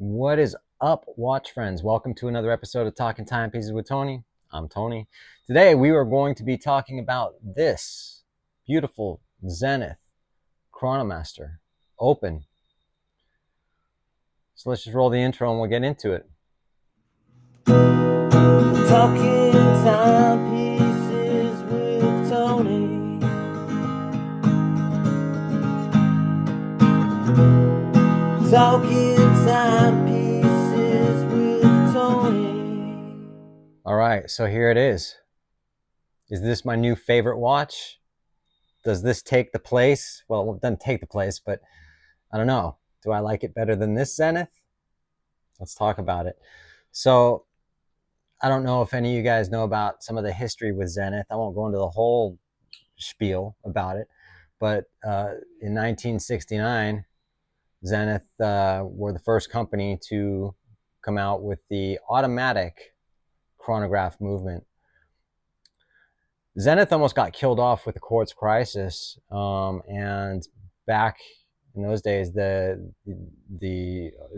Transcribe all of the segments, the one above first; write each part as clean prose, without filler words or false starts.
What is up, watch friends? Welcome to another episode of Talking Timepieces with Tony. I'm Tony. Today we are going to be talking about this beautiful Zenith Chronomaster Open. So let's just roll the intro and we'll get into it. Talking timepieces with Tony. Talking timepieces with Tony. All right, so here it is. Is this my new favorite watch? Does this take the place? Well, it doesn't take the place, but I don't know. Do I like it better than this Zenith? Let's talk about it. So I don't know if any of you guys know about some of the history with Zenith. I won't go into the whole spiel about it, but in 1969, Zenith were the first company to come out with the automatic chronograph movement. Zenith almost got killed off with the quartz crisis, and back in those days, the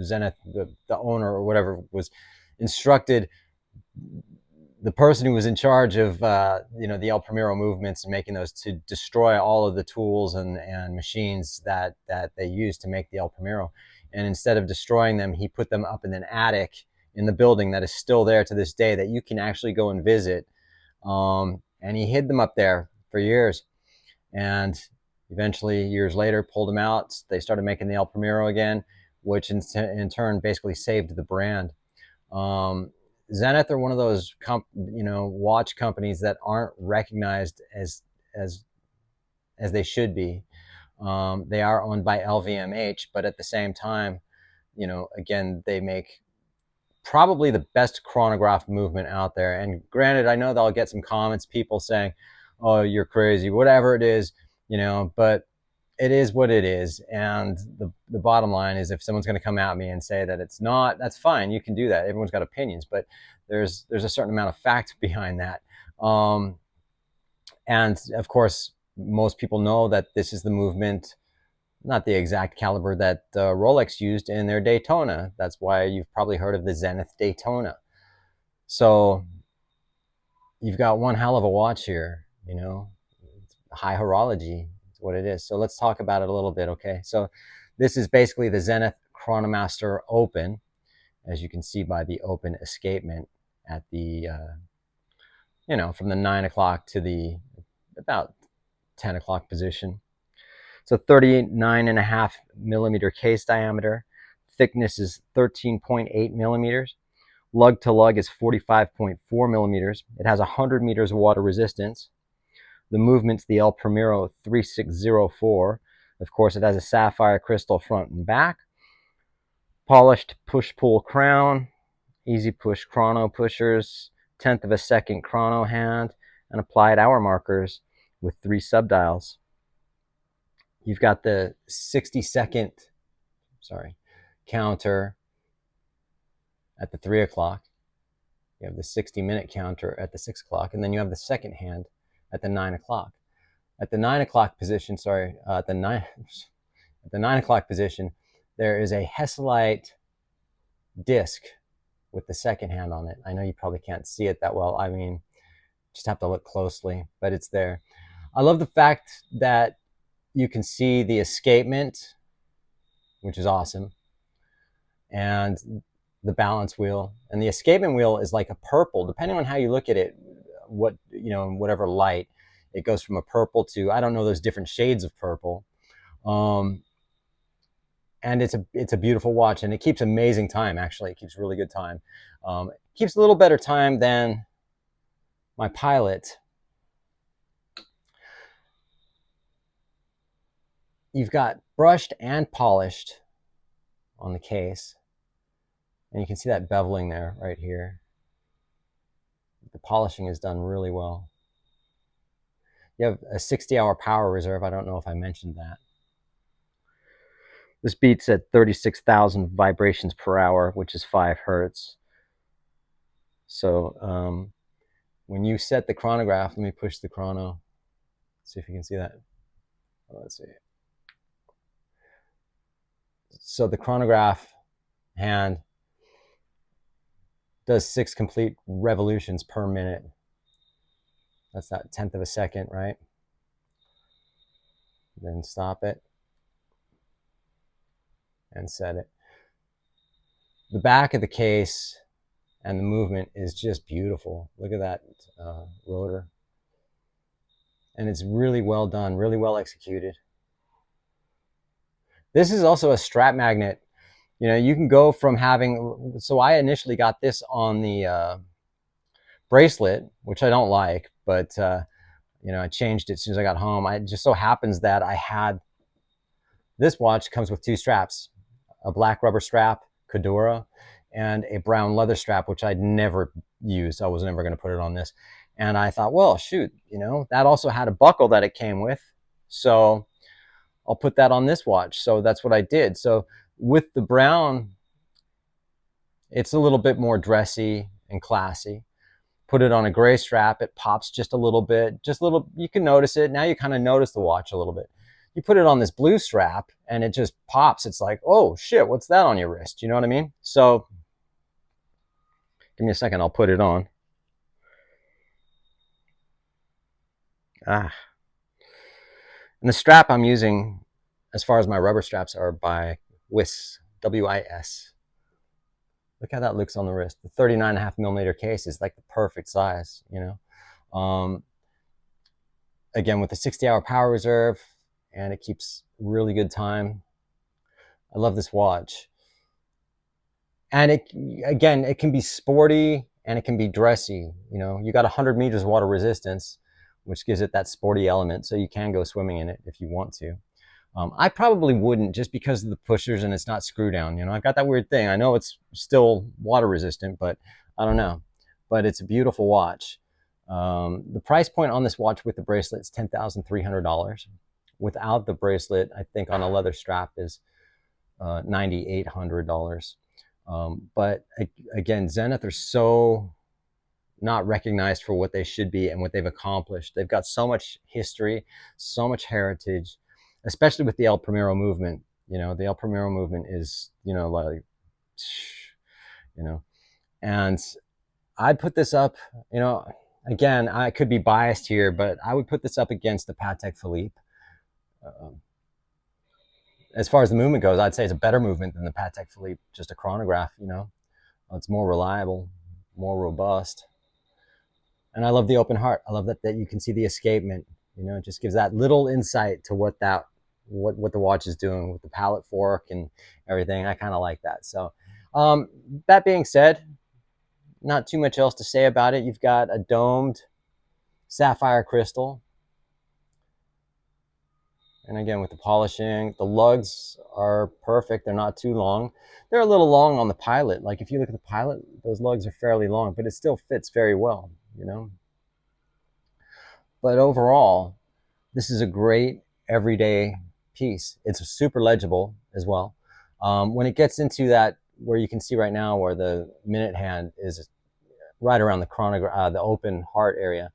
Zenith, the owner or whatever, was instructed the person who was in charge of the El Primero movements and making those to destroy all of the tools and machines that they used to make the El Primero. And instead of destroying them, he put them up in an attic in the building that is still there to this day that you can actually go and visit. And he hid them up there for years. And eventually, years later, pulled them out. They started making the El Primero again, which in turn basically saved the brand. Zenith are one of those watch companies that aren't recognized as they should be. They are owned by LVMH, but at the same time, again, they make probably the best chronograph movement out there. And granted, I know that I'll get some comments, people saying, "Oh, you're crazy," whatever it is, but it is what it is. And the bottom line is, if someone's going to come at me and say that it's not, that's fine. You can do that. Everyone's got opinions, but there's a certain amount of fact behind that. And of course, most people know that this is the movement, not the exact caliber that Rolex used in their Daytona. That's why you've probably heard of the Zenith Daytona. So you've got one hell of a watch here, high horology is what it is. So let's talk about it a little bit, okay? So this is basically the Zenith Chronomaster Open, as you can see by the open escapement at the, from the 9 o'clock to the about 10 o'clock position. So 39.5 millimeter case diameter. Thickness is 13.8 millimeters. Lug to lug is 45.4 millimeters. It has 100 meters of water resistance. The movement's the El Primero 3604. Of course, it has a sapphire crystal front and back. Polished push-pull crown. Easy push chrono pushers. 1/10 of a second chrono hand. And applied hour markers with 3 subdials. You've got the 60-second counter at the 3 o'clock. You have the 60-minute counter at the 6 o'clock, and then you have the second hand at the 9 o'clock. At the 9 o'clock position, at the 9 o'clock position, there is a Hesalite disc with the second hand on it. I know you probably can't see it that well. I mean, just have to look closely, but it's there. I love the fact that you can see the escapement, which is awesome, and the balance wheel. And the escapement wheel is like a purple, depending on how you look at it, in whatever light. It goes from a purple to, I don't know, those different shades of purple. And it's a beautiful watch, and it keeps amazing time, actually. It keeps really good time. It keeps a little better time than my Pilot. You've got brushed and polished on the case. And you can see that beveling there right here. The polishing is done really well. You have a 60-hour power reserve. I don't know if I mentioned that. This beats at 36,000 vibrations per hour, which is 5 hertz. So when you set the chronograph, let me push the chrono. See if you can see that. Let's see. So the chronograph hand does 6 complete revolutions per minute. That's that 10th of a second, right? Then stop it and set it. The back of the case and the movement is just beautiful. Look at that rotor. And it's really well done, really well executed. This is also a strap magnet. You know, you can go from having, so I initially got this on the bracelet, which I don't like, but you know, I changed it as soon as I got home. It just so happens that I had, this watch comes with 2 straps, a black rubber strap, Cadora, and a brown leather strap, which I'd never used. I was never going to put it on this. And I thought, well, shoot, you know, that also had a buckle that it came with. So I'll put that on this watch. So that's what I did. So with the brown, it's a little bit more dressy and classy. Put it on a gray strap, it pops just a little bit, just a little, you can notice it. Now you kind of notice the watch a little bit. You put it on this blue strap and it just pops. It's like, oh shit, what's that on your wrist? You know what I mean? So give me a second, I'll put it on. And the strap I'm using, as far as my rubber straps, are by WIS, W-I-S. Look how that looks on the wrist. The 39.5mm case is like the perfect size, you know. Again, with the 60-hour power reserve, and it keeps really good time. I love this watch. And it can be sporty and it can be dressy. You know, you got 100 meters water resistance, which gives it that sporty element. So you can go swimming in it if you want to. I probably wouldn't, just because of the pushers and it's not screw down. You know, I've got that weird thing. I know it's still water resistant, but I don't know. But it's a beautiful watch. The price point on this watch with the bracelet is $10,300. Without the bracelet, I think on a leather strap is $9,800. But again, Zenith are so not recognized for what they should be and what they've accomplished. They've got so much history, so much heritage, especially with the El Primero movement. You know, the El Primero movement is, you know, like, you know, and I'd put this up, you know, again, I could be biased here, but I would put this up against the Patek Philippe. As far as the movement goes, I'd say it's a better movement than the Patek Philippe, just a chronograph, you know. It's more reliable, more robust. And I love the open heart. I love that you can see the escapement. You know, it just gives that little insight to what the watch is doing with the palette fork and everything. I kind of like that. So that being said, not too much else to say about it. You've got a domed sapphire crystal. And again, with the polishing, the lugs are perfect. They're not too long. They're a little long on the Pilot. Like if you look at the Pilot, those lugs are fairly long, but it still fits very well, you know. But overall, this is a great everyday piece. It's super legible as well. When it gets into that, where you can see right now where the minute hand is right around the chronograph, the open heart area,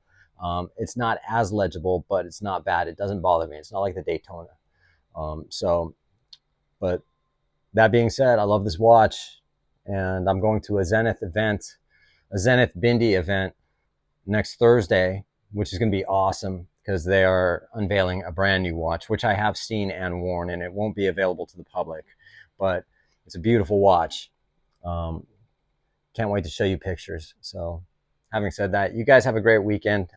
it's not as legible, but it's not bad. It doesn't bother me. It's not like the Daytona. But that being said, I love this watch, and I'm going to a Zenith event, a Zenith Bindi event next Thursday, which is going to be awesome because they are unveiling a brand new watch, which I have seen and worn, and it won't be available to the public, but it's a beautiful watch. Can't wait to show you pictures. So having said that, you guys have a great weekend.